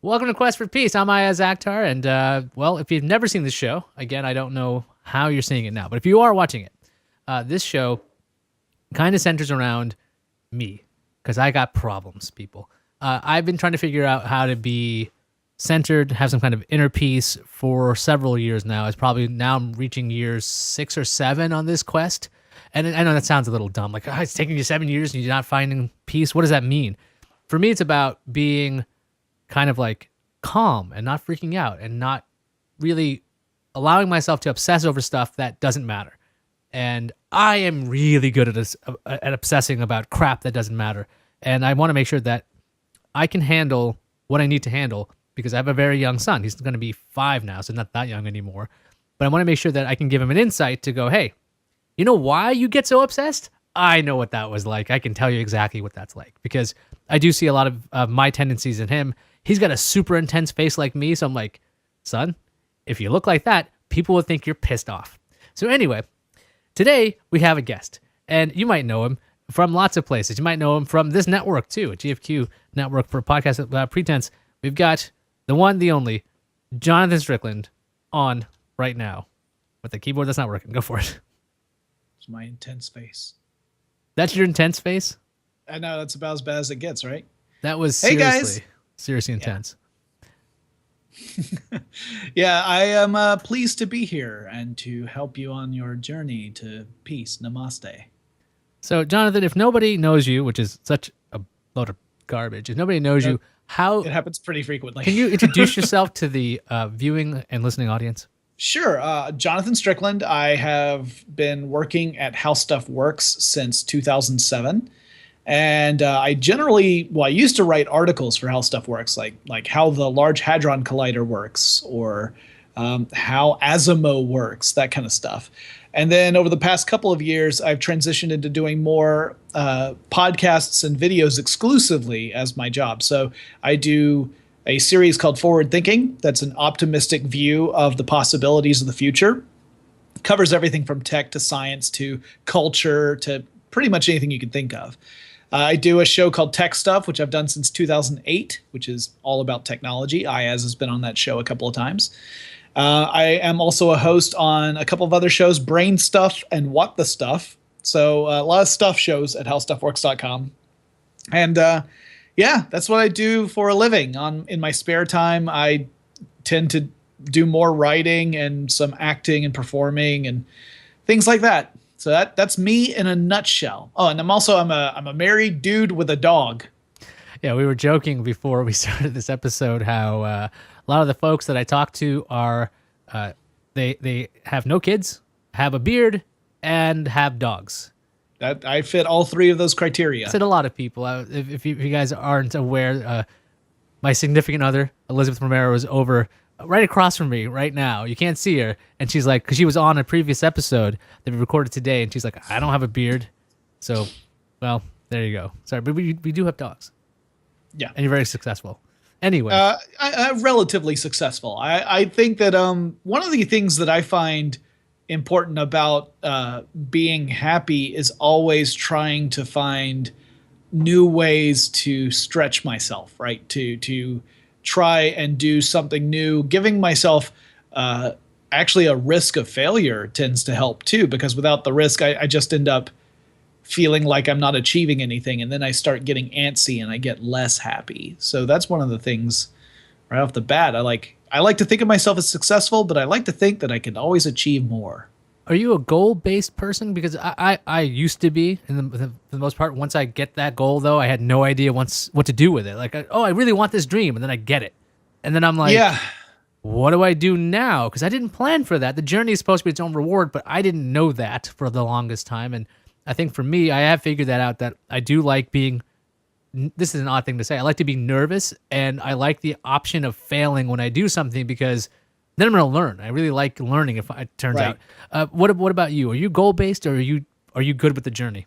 Welcome to Quest for Peace. I'm Iyaz Akhtar, and well, if you've never seen this show, again, I don't know how you're seeing it now, but if you are watching it, this show kind of centers around me because I got problems, people. I've been trying to figure out how to be centered, have some kind of inner peace for several years now. It's probably now I'm reaching years 6 or 7 on this quest. And I know that sounds a little dumb, like, it's taking you 7 years and you're not finding peace. What does that mean? For me, it's about being kind of like calm and not freaking out and not really allowing myself to obsess over stuff that doesn't matter. And I am really good at this, at obsessing about crap that doesn't matter. And I want to make sure that I can handle what I need to handle because I have a very young son. He's going to be 5 now, so not that young anymore. But I want to make sure that I can give him an insight to go, hey, you know why you get so obsessed? I know what that was like. I can tell you exactly what that's like because I do see a lot of my tendencies in him. He's got a super intense face like me, so I'm like, son, if you look like that, people will think you're pissed off. So anyway, today we have a guest, and you might know him from lots of places. You might know him from this network too, a GFQ network for podcast pretense. We've got the one, the only, Jonathan Strickland on right now with the keyboard that's not working. Go for it. It's my intense face. That's your intense face? I know, that's about as bad as it gets, right? That was Hey, guys. seriously intense. Yeah, I am pleased to be here and to help you on your journey to peace. Namaste. So, Jonathan, if nobody knows you, which is such a load of garbage, if nobody knows you, how It happens pretty frequently. can you introduce yourself to the viewing and listening audience? Sure. Jonathan Strickland. I have been working at HowStuffWorks since 2007. And I used to write articles for How Stuff Works, like how the Large Hadron Collider works or how Asimo works, that kind of stuff. And then over the past couple of years, I've transitioned into doing more podcasts and videos exclusively as my job. So I do a series called Forward Thinking. That's an optimistic view of the possibilities of the future. It covers everything from tech to science to culture to pretty much anything you can think of. I do a show called Tech Stuff, which I've done since 2008, which is all about technology. Iyaz has been on that show a couple of times. I am also a host on a couple of other shows, Brain Stuff and What the Stuff. So a lot of stuff shows at howstuffworks.com. And yeah, that's what I do for a living. In my spare time, I tend to do more writing and some acting and performing and things like that. So that's me in a nutshell. Oh, and I'm a married dude with a dog. Yeah, we were joking before we started this episode how a lot of the folks that I talk to are they have no kids, have a beard, and have dogs. That I fit all 3 of those criteria. I said a lot of people. If you guys aren't aware, my significant other Elizabeth Romero is over right across from me right now. You can't see her, and she's like, because she was on a previous episode that we recorded today, and she's like, I don't have a beard, so well, there you go. Sorry, but we do have dogs. Yeah, and you're very successful. Anyway, I'm relatively successful. I think that one of the things that I find important about being happy is always trying to find new ways to stretch myself, right? To try and do something new. Giving myself actually a risk of failure tends to help too, because without the risk, I just end up feeling like I'm not achieving anything, and then I start getting antsy and I get less happy. So that's one of the things right off the bat. I like to think of myself as successful, but I like to think that I can always achieve more. Are you a goal-based person? Because I used to be, for the most part. Once I get that goal, though, I had no idea what to do with it. Like, I really want this dream, and then I get it. And then I'm like, yeah, what do I do now? Because I didn't plan for that. The journey is supposed to be its own reward, but I didn't know that for the longest time. And I think for me, I have figured that out, that I do like being, this is an odd thing to say, I like to be nervous, and I like the option of failing when I do something because then I'm going to learn. I really like learning if it turns right. out. What about you? Are you goal-based, or are you good with the journey?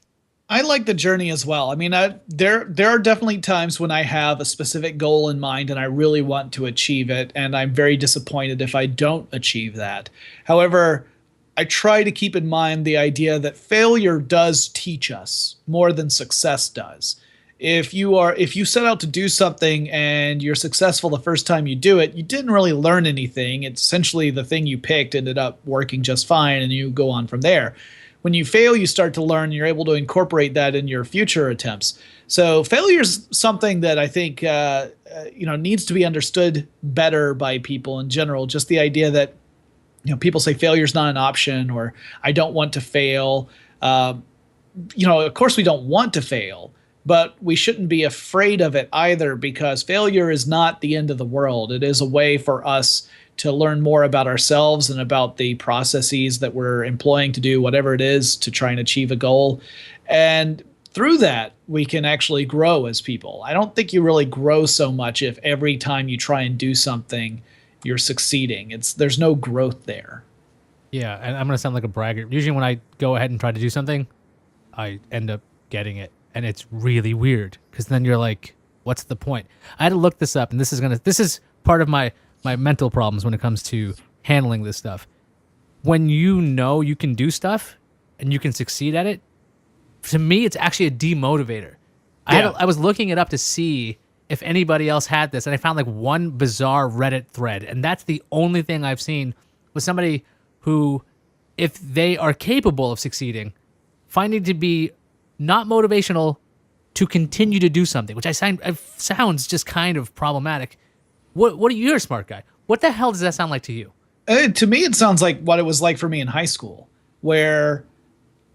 I like the journey as well. I mean, there are definitely times when I have a specific goal in mind and I really want to achieve it, and I'm very disappointed if I don't achieve that. However, I try to keep in mind the idea that failure does teach us more than success does. if you set out to do something and you're successful the first time you do it, you didn't really learn anything. It's essentially the thing you picked ended up working just fine, and you go on from there. When you fail, you start to learn. You're able to incorporate that in your future attempts. So failure is something that I think needs to be understood better by people in general. Just the idea that people say failure is not an option, or I don't want to fail. Of course we don't want to fail, but we shouldn't be afraid of it either, because failure is not the end of the world. It is a way for us to learn more about ourselves and about the processes that we're employing to do whatever it is to try and achieve a goal. And through that, we can actually grow as people. I don't think you really grow so much if every time you try and do something, you're succeeding. There's no growth there. Yeah, and I'm going to sound like a braggart. Usually when I go ahead and try to do something, I end up getting it. And it's really weird, because then you're like, what's the point? I had to look this up, and this is part of my mental problems when it comes to handling this stuff. When you can do stuff and you can succeed at it, to me, it's actually a demotivator. Yeah. I was looking it up to see if anybody else had this, and I found like one bizarre Reddit thread, and that's the only thing I've seen with somebody who, if they are capable of succeeding, finding to be not motivational to continue to do something, which sounds just kind of problematic. What are you? You're a smart guy. What the hell does that sound like to you? To me, it sounds like what it was like for me in high school, where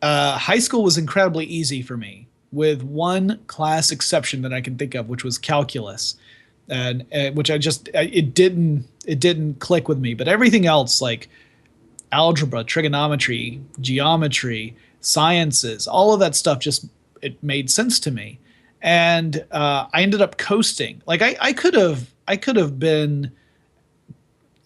high school was incredibly easy for me, with one class exception that I can think of, which was calculus, and which it didn't click with me. But everything else, like algebra, trigonometry, geometry, sciences, all of that stuff, it made sense to me. And I ended up coasting. Like I could have been,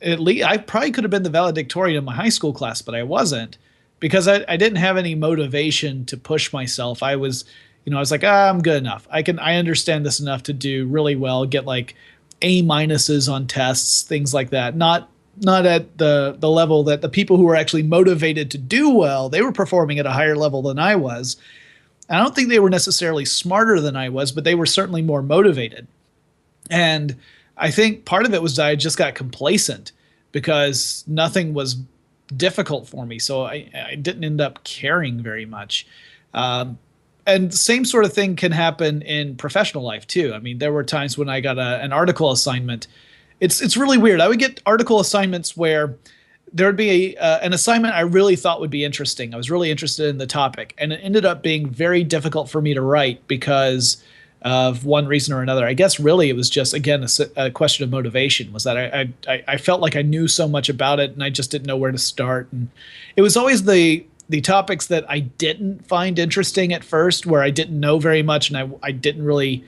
at least I probably could have been the valedictorian in my high school class, but I wasn't, because I didn't have any motivation to push myself. I was like, I'm good enough. I understand this enough to do really well, get like A minuses on tests, things like that. Not at the level that the people who were actually motivated to do well, they were performing at a higher level than I was. I don't think they were necessarily smarter than I was, but they were certainly more motivated. And I think part of it was that I just got complacent because nothing was difficult for me. So I didn't end up caring very much. And the same sort of thing can happen in professional life too. I mean, there were times when I got an article assignment. It's really weird. I would get article assignments where there would be an assignment I really thought would be interesting. I was really interested in the topic, and it ended up being very difficult for me to write because of one reason or another. I guess really it was just, again, a question of motivation, was that I felt like I knew so much about it and I just didn't know where to start. And it was always the topics that I didn't find interesting at first, where I didn't know very much and I didn't really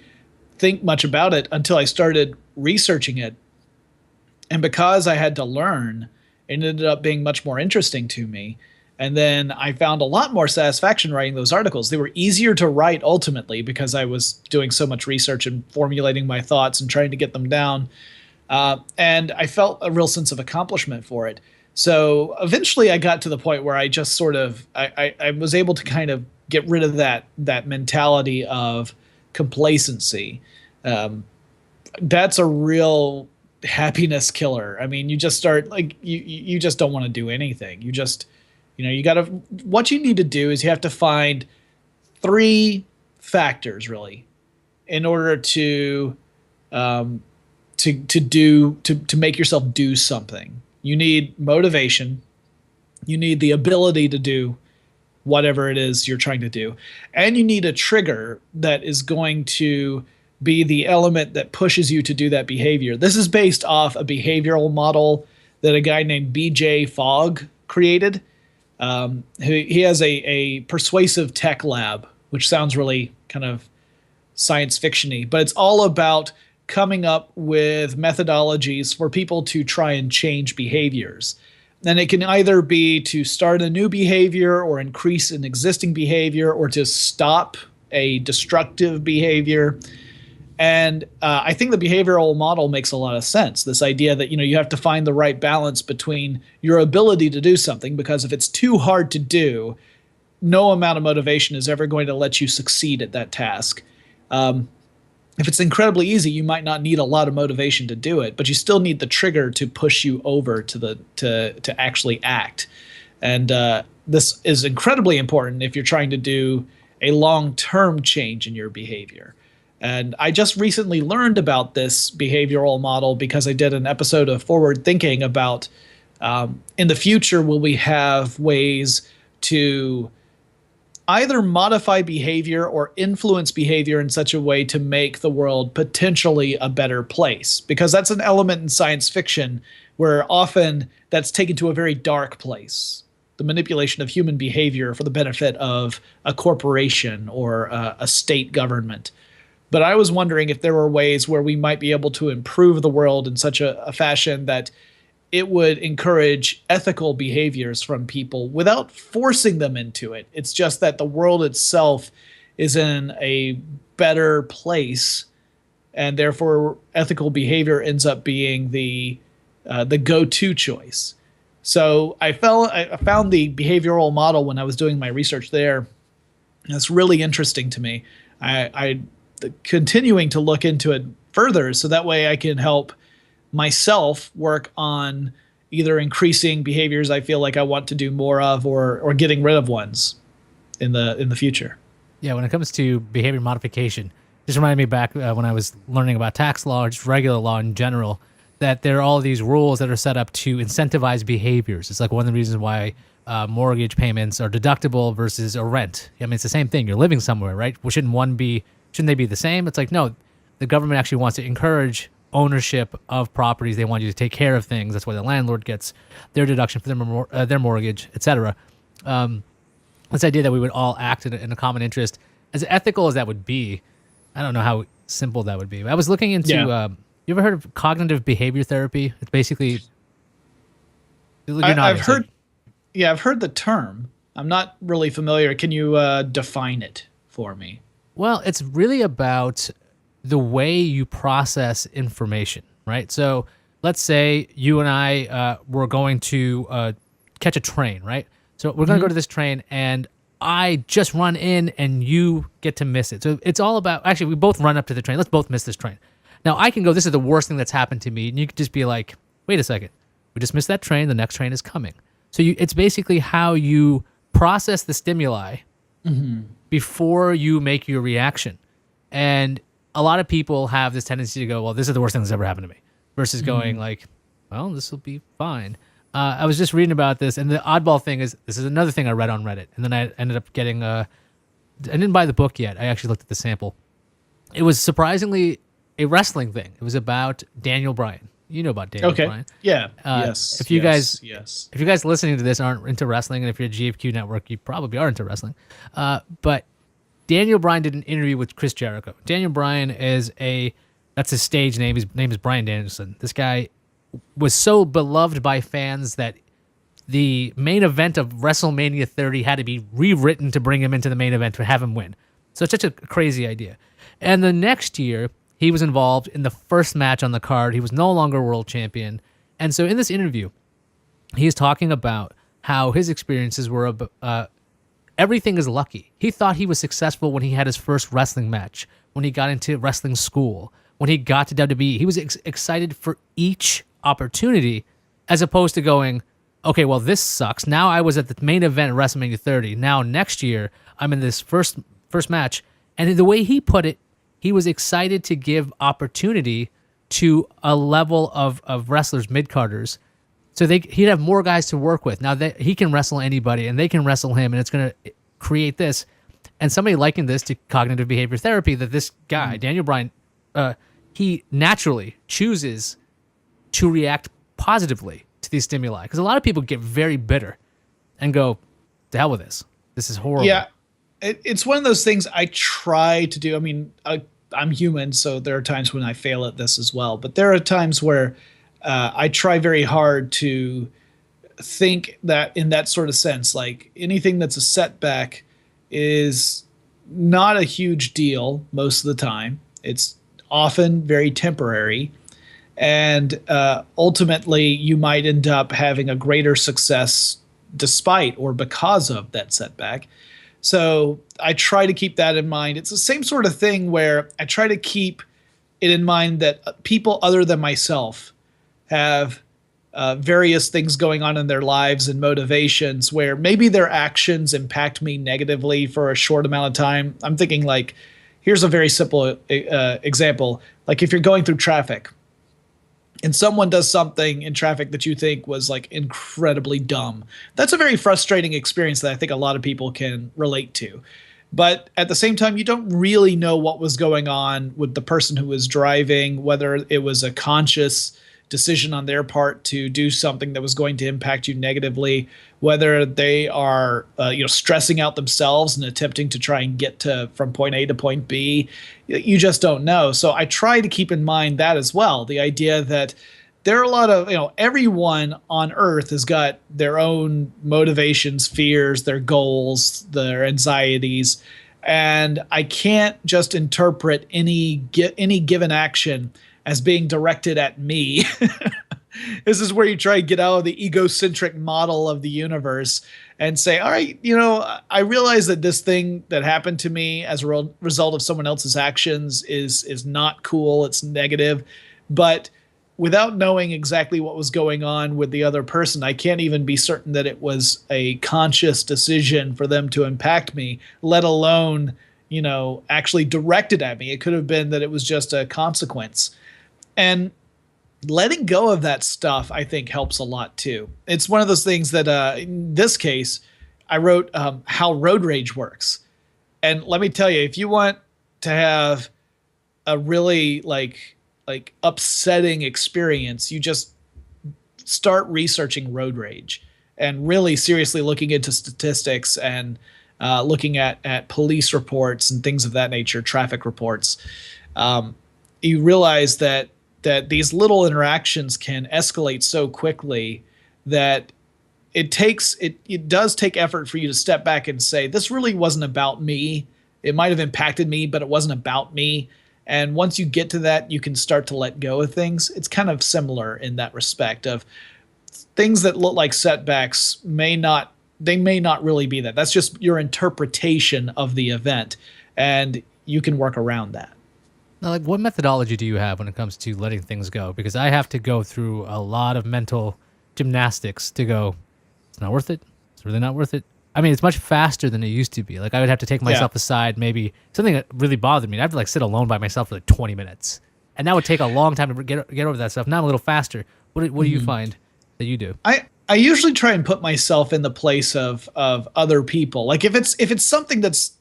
think much about it until I started researching it. And because I had to learn, it ended up being much more interesting to me. And then I found a lot more satisfaction writing those articles. They were easier to write ultimately because I was doing so much research and formulating my thoughts and trying to get them down. And I felt a real sense of accomplishment for it. So eventually I got to the point where I just sort of, I was able to kind of get rid of that mentality of complacency. That's a real happiness killer. I mean, you just start like, you just don't want to do anything. You just, what you need to do is you have to find 3 factors really in order to make yourself do something. You need motivation. You need the ability to do whatever it is you're trying to do. And you need a trigger that is going to be the element that pushes you to do that behavior. This is based off a behavioral model that a guy named BJ Fogg created. He has a persuasive tech lab, which sounds really kind of science fiction-y, but it's all about coming up with methodologies for people to try and change behaviors. And it can either be to start a new behavior or increase an existing behavior or to stop a destructive behavior. And I think the behavioral model makes a lot of sense. This idea that, you have to find the right balance between your ability to do something, because if it's too hard to do, no amount of motivation is ever going to let you succeed at that task. If it's incredibly easy, you might not need a lot of motivation to do it, but you still need the trigger to push you over to actually act. And this is incredibly important if you're trying to do a long-term change in your behavior. And I just recently learned about this behavioral model because I did an episode of Forward Thinking about in the future, will we have ways to either modify behavior or influence behavior in such a way to make the world potentially a better place? Because that's an element in science fiction where often that's taken to a very dark place. The manipulation of human behavior for the benefit of a corporation or a state government. But I was wondering if there were ways where we might be able to improve the world in such a fashion that it would encourage ethical behaviors from people without forcing them into it. It's just that the world itself is in a better place, and therefore ethical behavior ends up being the go-to choice. So I found the behavioral model when I was doing my research there. It's really interesting to me. I continuing to look into it further so that way I can help myself work on either increasing behaviors I feel like I want to do more of or getting rid of ones in the future. Yeah, when it comes to behavior modification, just reminded me back when I was learning about tax law or just regular law in general, that there are all these rules that are set up to incentivize behaviors. It's like one of the reasons why mortgage payments are deductible versus a rent. I mean, it's the same thing. You're living somewhere, right? Well, shouldn't they be the same? It's like, no, the government actually wants to encourage ownership of properties. They want you to take care of things. That's why the landlord gets their deduction for their mortgage, etc. This idea that we would all act in a common interest, as ethical as that would be, I don't know how simple that would be. I was looking into, you ever heard of cognitive behavior therapy? It's basically, I've heard the term. I'm not really familiar. Can you define it for me? Well, it's really about the way you process information, right? So let's say you and I were going to catch a train, right? So we're going to go to this train, and I just run in, and you get to miss it. So it's all about, actually, we both run up to the train. Let's both miss this train. Now, I can go, this is the worst thing that's happened to me, and you could just be like, wait a second. We just missed that train. The next train is coming. So it's basically how you process the stimuli before you make your reaction. And a lot of people have this tendency to go, well, this is the worst thing that's ever happened to me, versus going like, well, this will be fine. I was just reading about this, and the oddball thing is, this is another thing I read on Reddit, and then I ended up getting, I didn't buy the book yet. I actually looked at the sample. It was surprisingly a wrestling thing. It was about Daniel Bryan. You know about Daniel Bryan. Yeah. Yes. If you guys listening to this aren't into wrestling, and if you're a GFQ network, you probably are into wrestling. But Daniel Bryan did an interview with Chris Jericho. Daniel Bryan that's his stage name. His name is Bryan Danielson. This guy was so beloved by fans that the main event of WrestleMania 30 had to be rewritten to bring him into the main event to have him win. So it's such a crazy idea. And the next year, he was involved in the first match on the card. He was no longer world champion. And so in this interview, he's talking about how his experiences were everything is lucky. He thought he was successful when he had his first wrestling match, when he got into wrestling school, when he got to WWE. He was excited for each opportunity, as opposed to going, okay, well, this sucks. Now I was at the main event at WrestleMania 30. Now next year, I'm in this first match. And the way he put it, he was excited to give opportunity to a level of wrestlers, mid-carders, so he'd have more guys to work with. Now that he can wrestle anybody, and they can wrestle him, and it's going to create this. And somebody likened this to cognitive behavior therapy, that this guy, Daniel Bryan, he naturally chooses to react positively to these stimuli. Because a lot of people get very bitter and go, to hell with this. This is horrible. Yeah, it's one of those things I try to do. I mean, I'm human, so there are times when I fail at this as well. But there are times where I try very hard to think that in that sort of sense, like anything that's a setback is not a huge deal most of the time. It's often very temporary. And ultimately, you might end up having a greater success despite or because of that setback. So I try to keep that in mind. It's the same sort of thing where I try to keep it in mind that people other than myself have various things going on in their lives and motivations where maybe their actions impact me negatively for a short amount of time. I'm thinking like, here's a very simple example. Like if you're going through traffic and someone does something in traffic that you think was like incredibly dumb, that's a very frustrating experience that I think a lot of people can relate to. But at the same time, you don't really know what was going on with the person who was driving, whether it was a conscious decision on their part to do something that was going to impact you negatively, whether they are stressing out themselves and attempting to try and get to from point A to point B. You just don't know. So I try to keep in mind that as well. The idea that there are a lot of, everyone on Earth has got their own motivations, fears, their goals, their anxieties. And I can't just interpret any given action as being directed at me. This is where you try to get out of the egocentric model of the universe and say, all right, I realize that this thing that happened to me as a result of someone else's actions is not cool. It's negative. But without knowing exactly what was going on with the other person, I can't even be certain that it was a conscious decision for them to impact me, let alone, actually directed at me. It could have been that it was just a consequence. And letting go of that stuff, I think, helps a lot too. It's one of those things that, in this case, I wrote How Road Rage Works. And let me tell you, if you want to have a really like upsetting experience, you just start researching road rage and really seriously looking into statistics and looking at police reports and things of that nature, traffic reports. You realize that these little interactions can escalate so quickly that it does take effort for you to step back and say, this really wasn't about me. It might have impacted me, but it wasn't about me. And once you get to that, you can start to let go of things. It's kind of similar in that respect of things that look like setbacks may not really be that. That's just your interpretation of the event, and you can work around that. Now, like, what methodology do you have when it comes to letting things go? Because I have to go through a lot of mental gymnastics to go, it's not worth it. It's really not worth it. I mean, it's much faster than it used to be. Like, I would have to take myself aside, maybe something that really bothered me. I'd have to like sit alone by myself for like 20 minutes. And that would take a long time to get over that stuff. Now I'm a little faster. What do you find that you do? I usually try and put myself in the place of other people. Like if it's something that's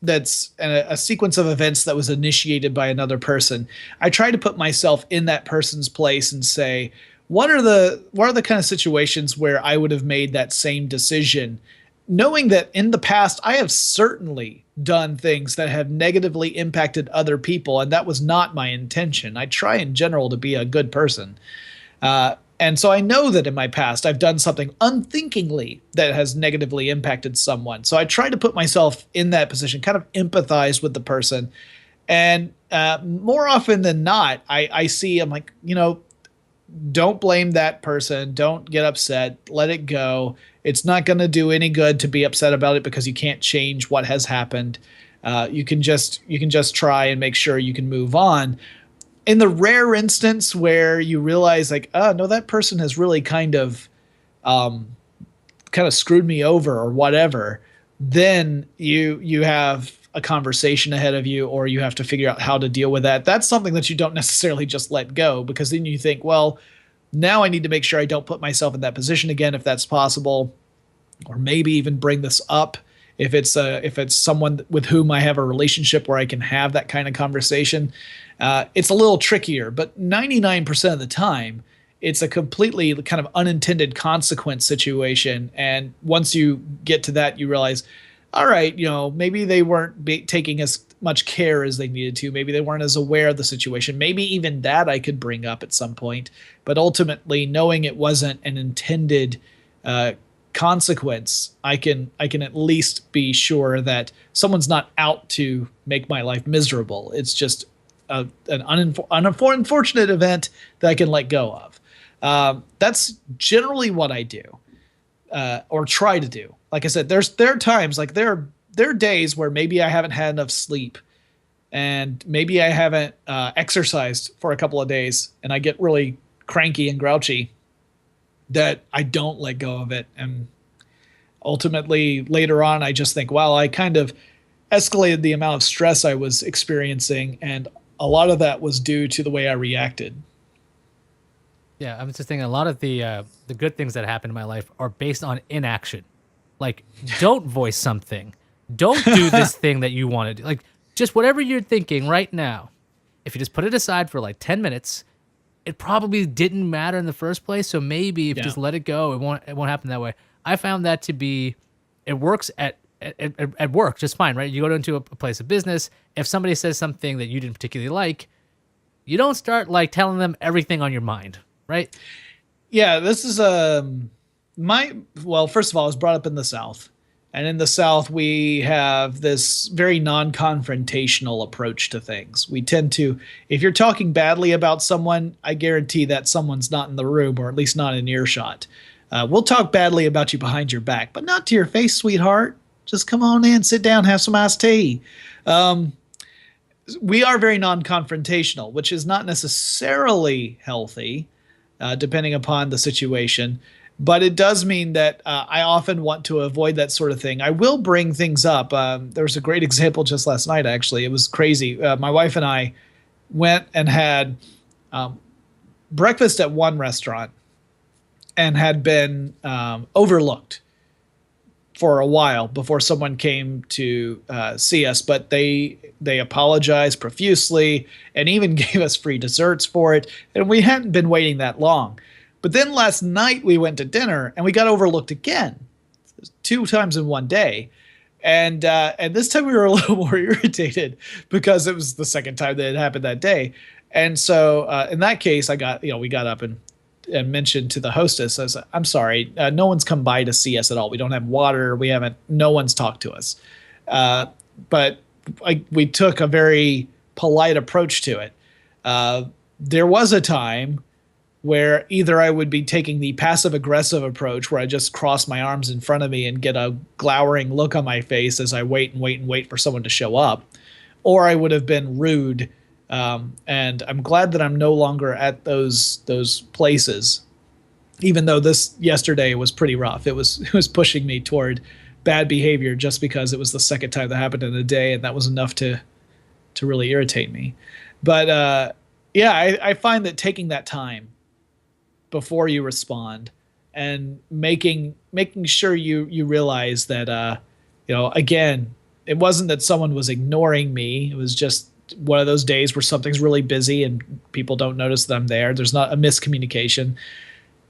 a sequence of events that was initiated by another person, I try to put myself in that person's place and say, what are the kind of situations where I would have made that same decision, knowing that in the past I have certainly done things that have negatively impacted other people, and that was not my intention. I try in general to be a good person. And so I know that in my past, I've done something unthinkingly that has negatively impacted someone. So I try to put myself in that position, kind of empathize with the person. And more often than not, I'm like, don't blame that person. Don't get upset. Let it go. It's not going to do any good to be upset about it because you can't change what has happened. You can just try and make sure you can move on. In the rare instance where you realize like, oh no, that person has really kind of screwed me over or whatever, then you have a conversation ahead of you, or you have to figure out how to deal with that. That's something that you don't necessarily just let go, because then you think, well, now I need to make sure I don't put myself in that position again, if that's possible, or maybe even bring this up if it's someone with whom I have a relationship where I can have that kind of conversation. It's a little trickier, but 99% of the time, it's a completely kind of unintended consequence situation. And once you get to that, you realize, all right, maybe they weren't taking as much care as they needed to. Maybe they weren't as aware of the situation. Maybe even that I could bring up at some point. But ultimately, knowing it wasn't an intended consequence, I can at least be sure that someone's not out to make my life miserable. It's just an unfortunate event that I can let go of. That's generally what I do, or try to do. Like I said, there are times, like there are there are days where maybe I haven't had enough sleep and maybe I haven't exercised for a couple of days and I get really cranky and grouchy that I don't let go of it. And ultimately later on, I just think, well, I kind of escalated the amount of stress I was experiencing. And a lot of that was due to the way I reacted. Yeah, I'm just thinking a lot of the good things that happen in my life are based on inaction. Like, don't voice something. Don't do this thing that you want to do. Like, just whatever you're thinking right now, if you just put it aside for like 10 minutes, it probably didn't matter in the first place. So maybe if you just let it go, it won't happen that way. I found that to be, it works at work just fine, right? You go into a place of business. If somebody says something that you didn't particularly like, you don't start like telling them everything on your mind, right? Yeah, this is first of all, I was brought up in the South. And in the South, we have this very non-confrontational approach to things. We tend to, if you're talking badly about someone, I guarantee that someone's not in the room or at least not in earshot. We'll talk badly about you behind your back, but not to your face, sweetheart. Just come on in, sit down, have some iced tea. We are very non-confrontational, which is not necessarily healthy, depending upon the situation. But it does mean that I often want to avoid that sort of thing. I will bring things up. There was a great example just last night, actually. It was crazy. My wife and I went and had breakfast at one restaurant and had been overlooked for a while before someone came to see us. But they apologized profusely and even gave us free desserts for it. And we hadn't been waiting that long. But then last night we went to dinner and we got overlooked again, 2 times in one day. And this time we were a little more irritated because it was the second time that it happened that day. And so in that case, we got up and mentioned to the hostess, I said, I'm sorry, no one's come by to see us at all. We don't have water. No one's talked to us. But we took a very polite approach to it. There was a time where either I would be taking the passive-aggressive approach where I just cross my arms in front of me and get a glowering look on my face as I wait and wait and wait for someone to show up, or I would have been rude. And I'm glad that I'm no longer at those places, even though this yesterday was pretty rough. It was pushing me toward bad behavior just because it was the second time that happened in a day, and that was enough to really irritate me. But I find that taking that time before you respond and making sure you realize that again, it wasn't that someone was ignoring me. It was just one of those days where something's really busy and people don't notice that I'm there. There's not a miscommunication.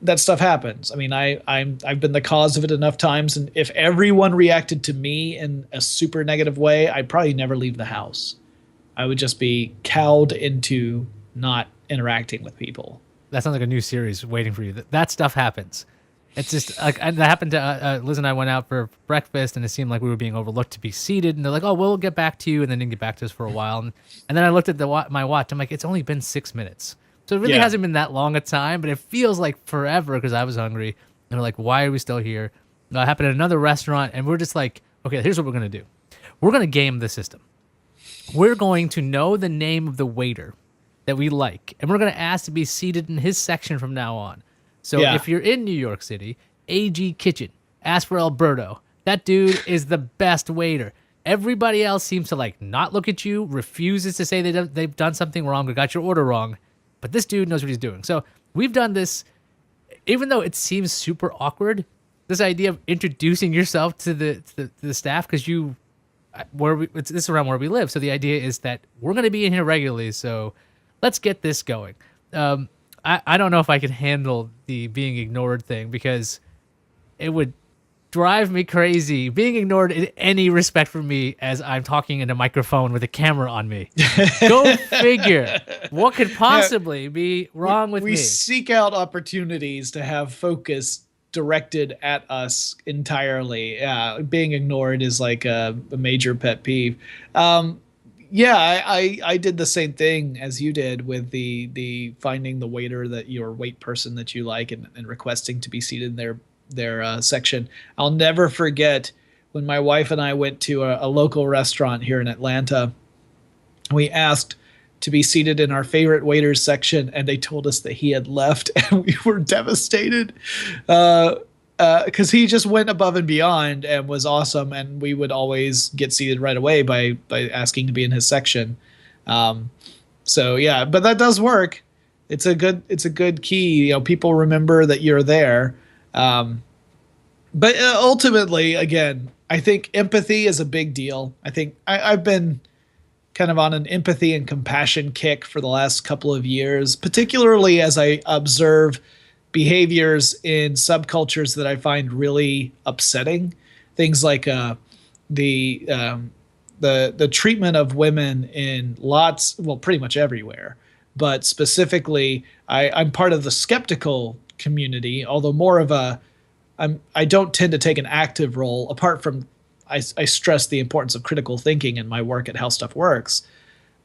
That stuff happens. I mean, I've been the cause of it enough times, and if everyone reacted to me in a super negative way, I'd probably never leave the house. I would just be cowed into not interacting with people. That sounds like a new series waiting for you. That stuff happens. It's just like that happened to Liz and I went out for breakfast, and it seemed like we were being overlooked to be seated. And they're like, "Oh, we'll get back to you," and then didn't get back to us for a while. And then I looked at my watch. I'm like, "It's only been 6 minutes." So it really hasn't been that long a time, but it feels like forever because I was hungry. And they're like, "Why are we still here?" It happened at another restaurant, and we're just like, "Okay, here's what we're gonna do. We're gonna game the system. We're going to know the name of the waiter that we like, and we're going to ask to be seated in his section from now on. So if you're in New York City, AG Kitchen, ask for Alberto. That dude is the best waiter. Everybody else seems to like not look at you, refuses to say they've done something wrong or got your order wrong, but this dude knows what he's doing. So we've done this, even though it seems super awkward, this idea of introducing yourself to the staff, because this is around where we live. So the idea is that we're going to be in here regularly, so let's get this going. I don't know if I could handle the being ignored thing because it would drive me crazy. Being ignored in any respect from me as I'm talking in a microphone with a camera on me. Go figure. What could possibly be wrong with me? We seek out opportunities to have focus directed at us entirely. Being ignored is like a major pet peeve. I did the same thing as you did with the finding the waiter that your wait person that you like and requesting to be seated in their section. I'll never forget when my wife and I went to a local restaurant here in Atlanta. We asked to be seated in our favorite waiters section, and they told us that he had left, and we were devastated because he just went above and beyond and was awesome, and we would always get seated right away by asking to be in his section. So yeah, but that does work. It's a good key. You know, people remember that you're there. But ultimately, again, I think empathy is a big deal. I think I've been kind of on an empathy and compassion kick for the last couple of years, particularly as I observe behaviors in subcultures that I find really upsetting. Things like the treatment of women in pretty much everywhere, but specifically, I'm part of the skeptical community, although more of I don't tend to take an active role apart from I stress the importance of critical thinking in my work at HowStuffWorks,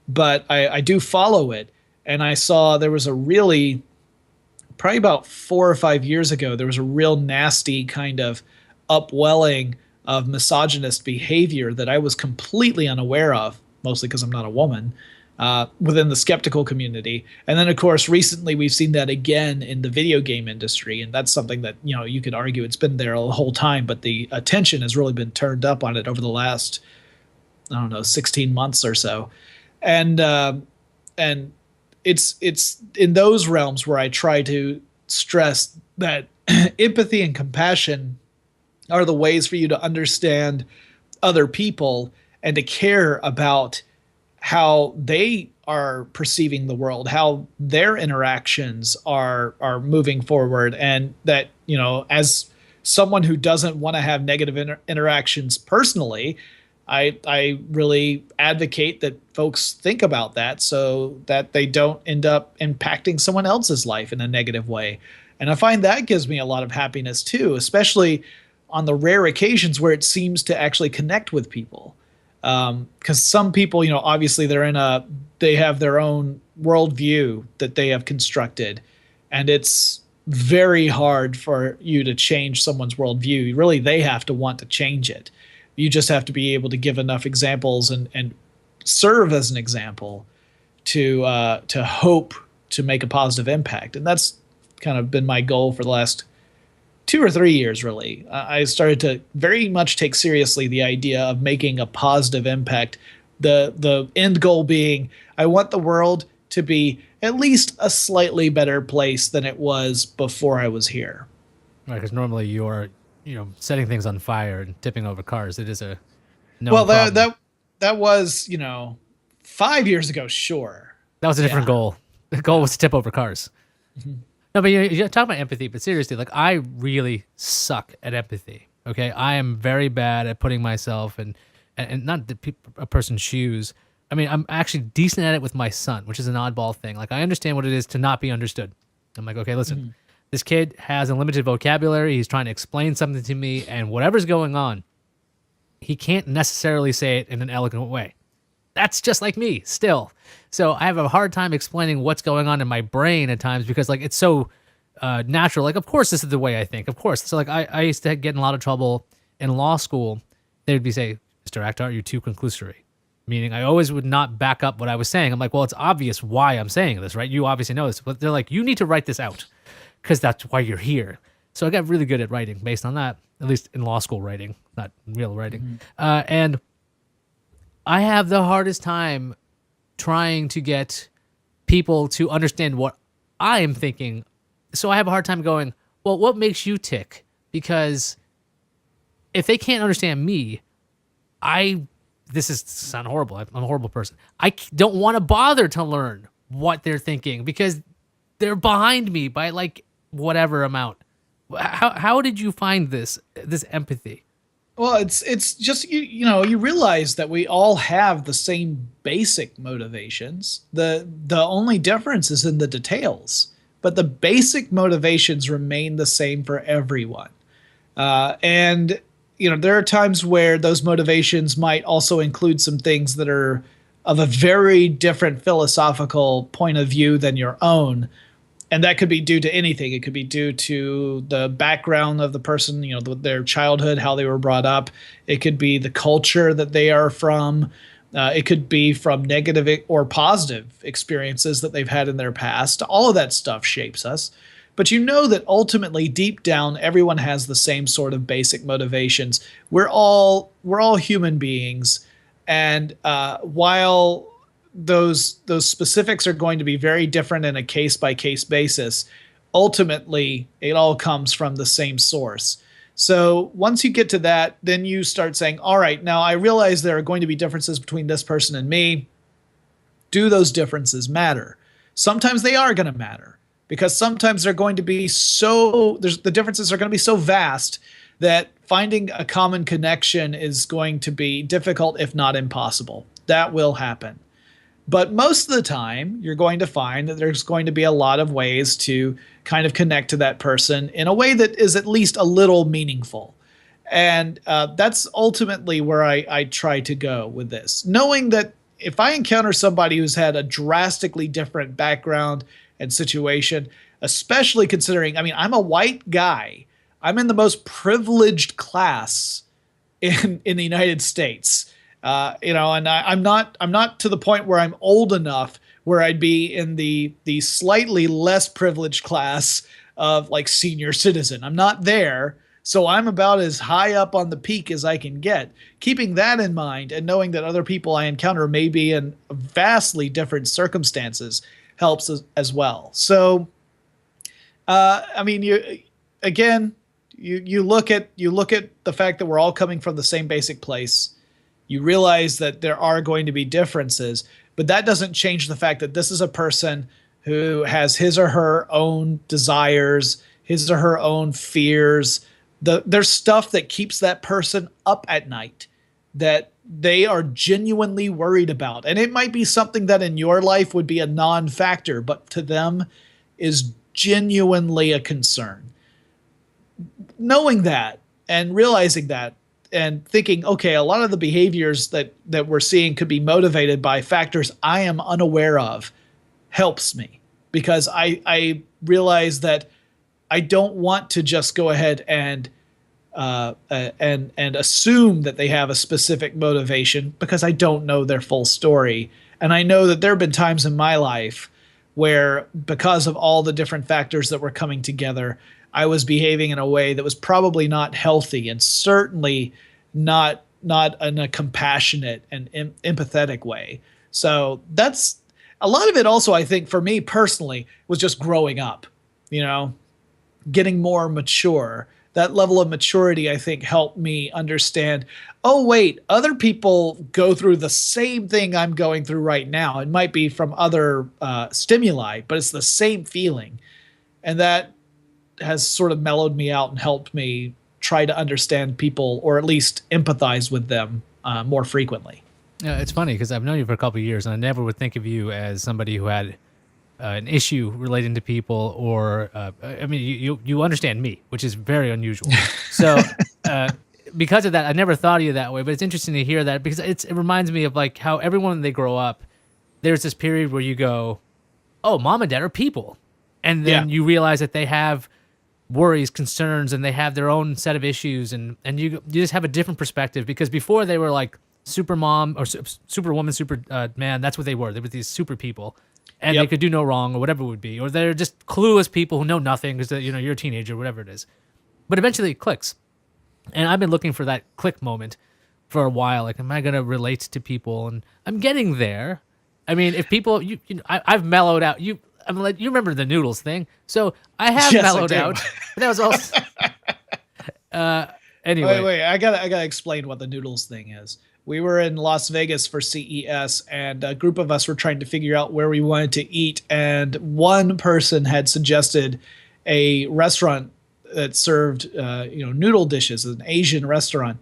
but I do follow it. And I saw there was probably about 4 or 5 years ago, there was a real nasty kind of upwelling of misogynist behavior that I was completely unaware of, mostly because I'm not a woman, within the skeptical community. And then, of course, recently we've seen that again in the video game industry. And that's something that, you know, you could argue it's been there the whole time, but the attention has really been turned up on it over the last, 16 months or so. And it's in those realms where I try to stress that empathy and compassion are the ways for you to understand other people and to care about how they are perceiving the world, how their interactions are moving forward, and that, you know, as someone who doesn't want to have negative interactions personally, I really advocate that folks think about that so that they don't end up impacting someone else's life in a negative way. And I find that gives me a lot of happiness too, especially on the rare occasions where it seems to actually connect with people. Because some people, you know, obviously they have their own worldview that they have constructed, and it's very hard for you to change someone's worldview. Really, they have to want to change it. You just have to be able to give enough examples and serve as an example to hope to make a positive impact. And that's kind of been my goal for the last 2 or 3 years, really. I started to very much take seriously the idea of making a positive impact. The end goal being, I want the world to be at least a slightly better place than it was before I was here. Right, because normally you're, setting things on fire and tipping over cars. It is a no. Well, problem. that was 5 years ago. Sure, that was a different goal. The goal was to tip over cars. Mm-hmm. No, but you talk about empathy, but seriously, like, I really suck at empathy. Okay, I am very bad at putting myself and not a person's shoes. I mean, I'm actually decent at it with my son, which is an oddball thing. Like, I understand what it is to not be understood. I'm like, okay, listen, this kid has a limited vocabulary. He's trying to explain something to me, and whatever's going on, he can't necessarily say it in an elegant way. That's just like me still. So I have a hard time explaining what's going on in my brain at times because, like, it's so natural. Like, of course, this is the way I think. Of course. So, like, I used to get in a lot of trouble in law school. They would say, Mr. Akhtar, you're too conclusory. Meaning I always would not back up what I was saying. I'm like, well, it's obvious why I'm saying this, right? You obviously know this. But they're like, you need to write this out because that's why you're here. So I got really good at writing based on that, at least in law school writing, not real writing. And I have the hardest time trying to get people to understand what I am thinking. So I have a hard time going, well, what makes you tick? Because if they can't understand me, this is sound horrible. I'm a horrible person. I don't want to bother to learn what they're thinking because they're behind me by like whatever amount. How did you find this empathy? Well, it's just you realize that we all have the same basic motivations. The only difference is in the details, but the basic motivations remain the same for everyone. And there are times where those motivations might also include some things that are of a very different philosophical point of view than your own. And that could be due to anything. It could be due to the background of the person, their childhood, how they were brought up. It could be the culture that they are from. It could be from negative or positive experiences that they've had in their past. All of that stuff shapes us. But you know that ultimately, deep down, everyone has the same sort of basic motivations. We're all human beings, and while those specifics are going to be very different in a case by case basis, ultimately it all comes from the same source. So once you get to that, then you start saying, all right, now I realize there are going to be differences between this person and me. Do those differences matter? Sometimes they are going to matter, because sometimes they're going to be the differences are going to be so vast that finding a common connection is going to be difficult, if not impossible. That will happen. But most of the time, you're going to find that there's going to be a lot of ways to kind of connect to that person in a way that is at least a little meaningful. And that's ultimately where I try to go with this, knowing that if I encounter somebody who's had a drastically different background and situation, especially considering, I'm a white guy. I'm in the most privileged class in the United States. And I'm not to the point where I'm old enough where I'd be in the slightly less privileged class of like senior citizen. I'm not there. So I'm about as high up on the peak as I can get. Keeping that in mind and knowing that other people I encounter may be in vastly different circumstances helps as well. So, you look at the fact that we're all coming from the same basic place. You realize that there are going to be differences, but that doesn't change the fact that this is a person who has his or her own desires, his or her own fears. There's stuff that keeps that person up at night that they are genuinely worried about. And it might be something that in your life would be a non-factor, but to them is genuinely a concern. Knowing that and realizing that, and thinking, okay, a lot of the behaviors that we're seeing could be motivated by factors I am unaware of, helps me, because I realize that I don't want to just go ahead and assume that they have a specific motivation, because I don't know their full story. And I know that there have been times in my life where, because of all the different factors that were coming together, I was behaving in a way that was probably not healthy, and certainly not in a compassionate and empathetic way. So that's a lot of it. Also, I think for me personally was just growing up, getting more mature. That level of maturity, I think, helped me understand, oh, wait, other people go through the same thing I'm going through right now. It might be from other stimuli, but it's the same feeling. And that has sort of mellowed me out and helped me try to understand people, or at least empathize with them more frequently. Yeah, it's funny because I've known you for a couple of years, and I never would think of you as somebody who had an issue relating to people, or you understand me, which is very unusual. So because of that, I never thought of you that way. But it's interesting to hear that, because it reminds me of like how everyone, when they grow up, there's this period where you go, "Oh, mom and dad are people," and then you realize that they have worries, concerns, and they have their own set of issues, and you just have a different perspective, because before they were like super mom or super woman, super man. That's what they were. They were these super people, and they could do no wrong, or whatever it would be, or they're just clueless people who know nothing because you're a teenager, whatever it is. But eventually it clicks, and I've been looking for that click moment for a while. Like, am I gonna relate to people? And I'm getting there. I mean, if people, I've mellowed out. I'm like, you remember the noodles thing? So I have mellowed out. But that was also anyway. Wait, I gotta explain what the noodles thing is. We were in Las Vegas for CES, and a group of us were trying to figure out where we wanted to eat. And one person had suggested a restaurant that served noodle dishes, an Asian restaurant.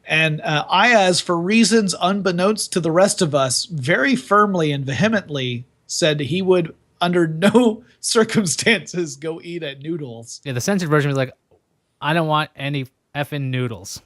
And Iyaz, for reasons unbeknownst to the rest of us, very firmly and vehemently said he would under no circumstances go eat at Noodles. Yeah, the censored version was like, I don't want any effing noodles.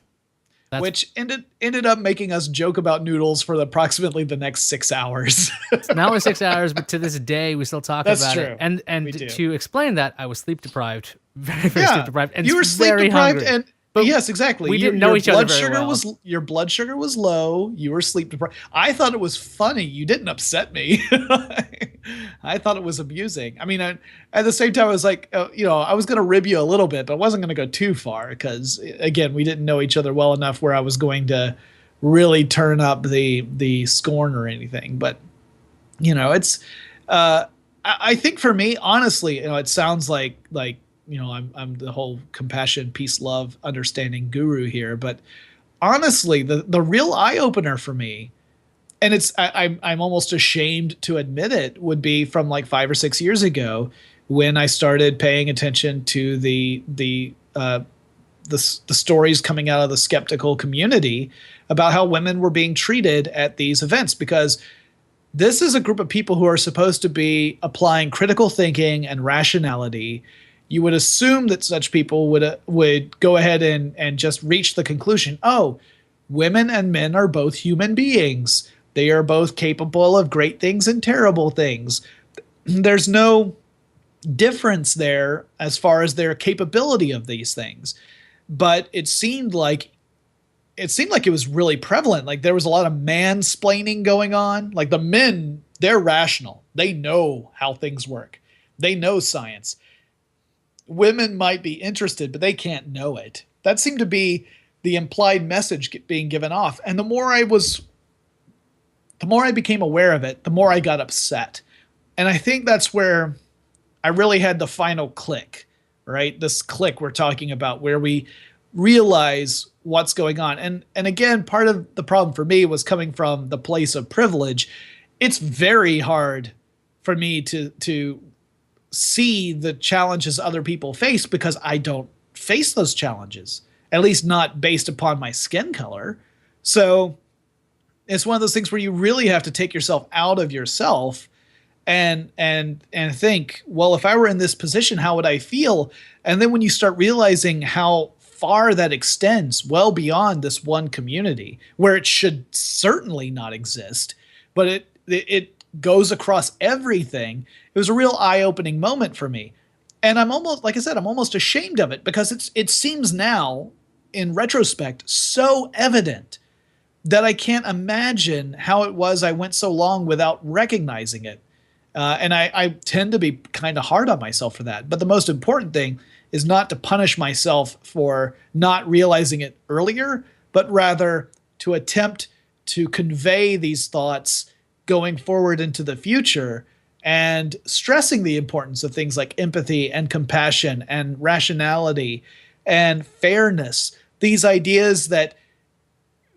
which ended up making us joke about noodles for approximately the next 6 hours. Not only 6 hours, but to this day we still talk That's about true. it. And to explain that, I was sleep deprived, very sleep deprived, and you were sleep very deprived, hungry. and yes, exactly. We didn't know each other very sugar well. Your blood sugar was low. You were sleep deprived. I thought it was funny. You didn't upset me. I thought it was amusing. I mean, at the same time, I was like, I was going to rib you a little bit, but I wasn't going to go too far because, again, we didn't know each other well enough where I was going to really turn up the scorn or anything. But it's. I think for me, honestly, it sounds like I'm the whole compassion, peace, love, understanding guru here. But honestly, the real eye opener for me, and I'm almost ashamed to admit it, would be from like 5 or 6 years ago when I started paying attention to the stories coming out of the skeptical community about how women were being treated at these events, because this is a group of people who are supposed to be applying critical thinking and rationality. You would assume that such people would go ahead and just reach the conclusion, oh, women and men are both human beings. They are both capable of great things and terrible things. There's no difference there as far as their capability of these things. But it seemed like it was really prevalent. Like there was a lot of mansplaining going on. Like the men, they're rational. They know how things work. They know science. Women might be interested, but they can't know it. That seemed to be the implied message being given off. And the more I became aware of it, the more I got upset. And I think that's where I really had the final click, right? This click we're talking about where we realize what's going on. And again, part of the problem for me was coming from the place of privilege. It's very hard for me to see the challenges other people face because I don't face those challenges, at least not based upon my skin color. So it's one of those things where you really have to take yourself out of yourself and think, well, if I were in this position, how would I feel? And then when you start realizing how far that extends well beyond this one community where it should certainly not exist, but it goes across everything. It was a real eye-opening moment for me. And I'm almost, like I said, I'm almost ashamed of it because it seems now in retrospect so evident that I can't imagine how it was I went so long without recognizing it. And I tend to be kind of hard on myself for that. But the most important thing is not to punish myself for not realizing it earlier, but rather to attempt to convey these thoughts going forward into the future and stressing the importance of things like empathy and compassion and rationality and fairness. These ideas that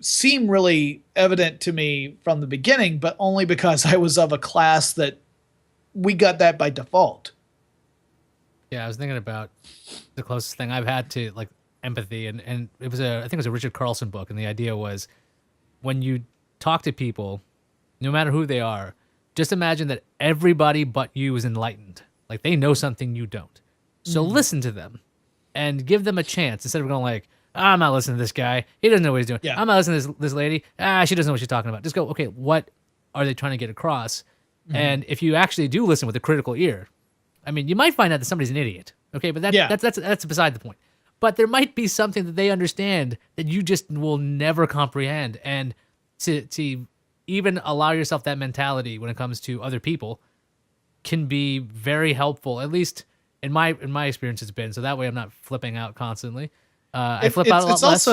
seem really evident to me from the beginning, but only because I was of a class that we got that by default. Yeah, I was thinking about the closest thing I've had to like empathy, and I think it was a Richard Carlson book, and the idea was when you talk to people, no matter who they are, just imagine that everybody but you is enlightened. Like they know something you don't. So listen to them and give them a chance instead of going like, I'm not listening to this guy. He doesn't know what he's doing. Yeah. I'm not listening to this lady. She doesn't know what she's talking about. Just go, okay, what are they trying to get across? And if you actually do listen with a critical ear, I mean, you might find out that somebody's an idiot. Okay, but that's beside the point. But there might be something that they understand that you just will never comprehend. And to even allow yourself that mentality when it comes to other people can be very helpful. At least in my experience, it's been. So that way, I'm not flipping out constantly. I flip out a lot less.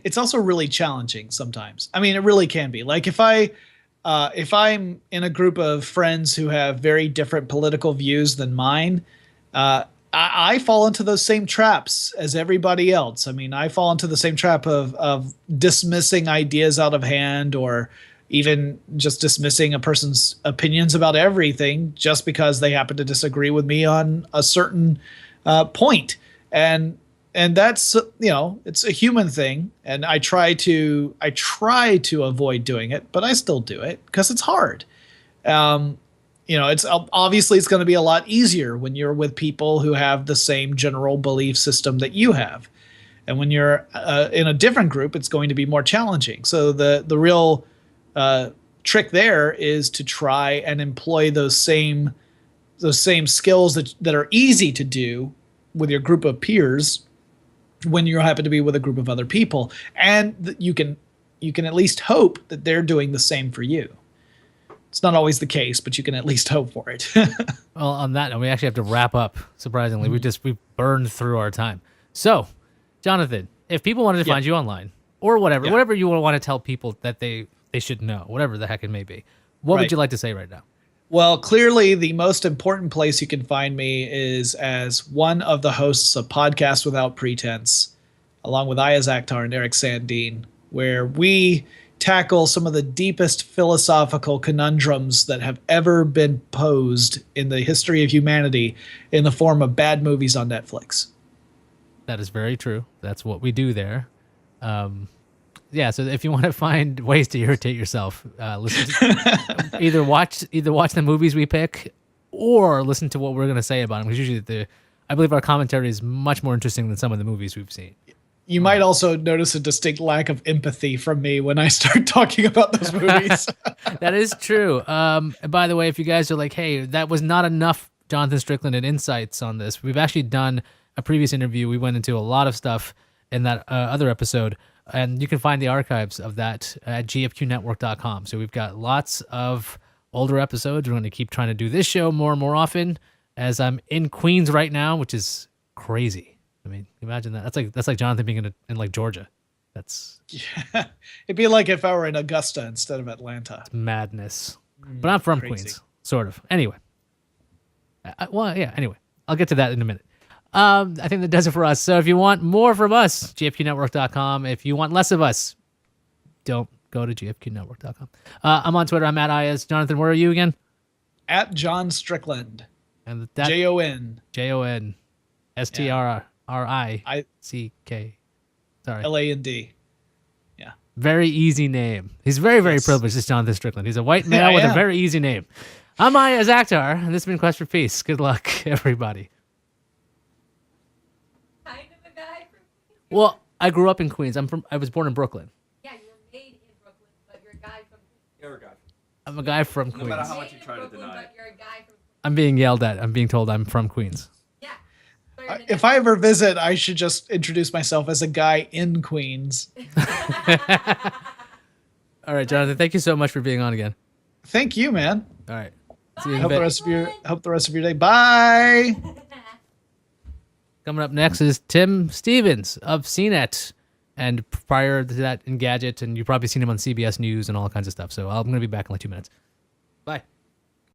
It's also really challenging sometimes. I mean, it really can be. Like if I'm in a group of friends who have very different political views than mine, I fall into those same traps as everybody else. I mean, I fall into the same trap of dismissing ideas out of hand, or even just dismissing a person's opinions about everything just because they happen to disagree with me on a certain point. And that's, it's a human thing. And I try to avoid doing it, but I still do it because it's hard. It's obviously it's going to be a lot easier when you're with people who have the same general belief system that you have. And when you're in a different group, it's going to be more challenging. So the real trick there is to try and employ those same skills that are easy to do with your group of peers when you happen to be with a group of other people, and you can at least hope that they're doing the same for you. It's not always the case, but you can at least hope for it. Well, on that note, we actually have to wrap up. Surprisingly, we burned through our time. So, Jonathan, if people wanted to find you online or whatever you want to tell people that they should know, whatever the heck it may be, what would you like to say right now? Well, clearly the most important place you can find me is as one of the hosts of Podcast Without Pretense, along with Iyaz Akhtar and Eric Sandine, where we tackle some of the deepest philosophical conundrums that have ever been posed in the history of humanity in the form of bad movies on Netflix. That is very true. That's what we do there. So if you want to find ways to irritate yourself, listen to, either watch the movies we pick or listen to what we're going to say about them, because usually I believe our commentary is much more interesting than some of the movies we've seen. You might also notice a distinct lack of empathy from me when I start talking about those movies. That is true. And by the way, if you guys are like, hey, that was not enough Jonathan Strickland and insights on this, we've actually done a previous interview. We went into a lot of stuff in that other episode, and you can find the archives of that at gfqnetwork.com. So we've got lots of older episodes. We're going to keep trying to do this show more and more often, as I'm in Queens right now, which is crazy. I mean, imagine that. That's like Jonathan being in like Georgia. That's It'd be like if I were in Augusta instead of Atlanta. Madness. But I'm from Crazy. Queens, sort of. Anyway. Anyway. I'll get to that in a minute. I think that does it for us. So if you want more from us, gfqnetwork.com. If you want less of us, don't go to gfqnetwork.com. I'm on Twitter. I'm at Iyaz. Jonathan, where are you again? At John Strickland. And that Jon. JonStrick. Sorry. LAND. Yeah. Very easy name. He's very, very privileged, this Jonathan Strickland. He's a white male with a very easy name. I'm Iyaz Akhtar, and this has been Quest for Peace. Good luck, everybody. Kind of a guy from Queens. Well, I grew up in Queens. I was born in Brooklyn. Yeah, you were made in Brooklyn, but you're a guy from Queens. You're a guy. I'm a guy from Queens. No matter how Made much you in try to Brooklyn, deny but it. you're a guy from Queens. I'm being yelled at. I'm being told I'm from Queens. Yeah. If I ever visit, I should just introduce myself as a guy in Queens. All right, Jonathan, thank you so much for being on again. Thank you, man. All right. See you in a Hope the bit. rest of your day. Bye. Coming up next is Tim Stevens of CNET. And prior to that, Engadget, and you've probably seen him on CBS News and all kinds of stuff. So I'm going to be back in like 2 minutes. Bye.